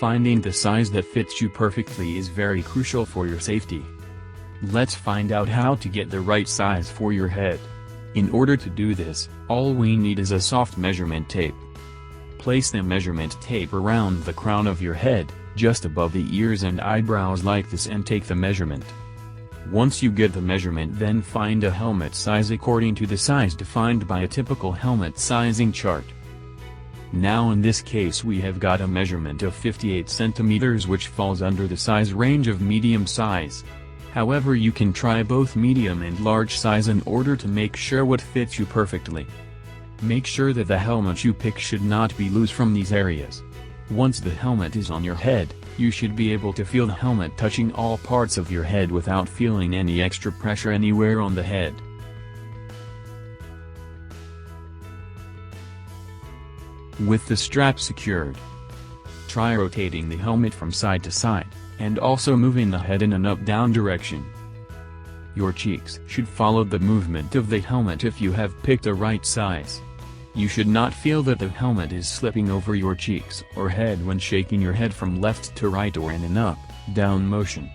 Finding the size that fits you perfectly is very crucial for your safety. Let's find out how to get the right size for your head. In order to do this, all we need is a soft measurement tape. Place the measurement tape around the crown of your head, just above the ears and eyebrows like this, and take the measurement. Once you get the measurement, then find a helmet size according to the size defined by a typical helmet sizing chart. Now in this case we have got a measurement of 58 centimeters, which falls under the size range of medium size. However, you can try both medium and large size in order to make sure what fits you perfectly. Make sure that the helmet you pick should not be loose from these areas. Once the helmet is on your head, you should be able to feel the helmet touching all parts of your head without feeling any extra pressure anywhere on the head. With the strap secured, try rotating the helmet from side to side, and also moving the head in an up-down direction. Your cheeks should follow the movement of the helmet if you have picked the right size. You should not feel that the helmet is slipping over your cheeks or head when shaking your head from left to right or in an up-down motion.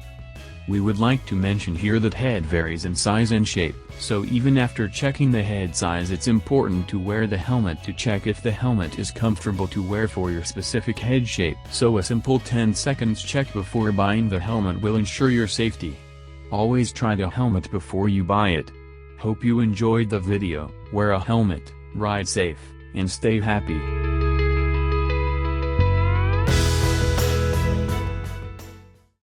We would like to mention here that head varies in size and shape, so even after checking the head size, it's important to wear the helmet to check if the helmet is comfortable to wear for your specific head shape. So a simple 10 seconds check before buying the helmet will ensure your safety. Always try the helmet before you buy it. Hope you enjoyed the video. Wear a helmet, ride safe, and stay happy.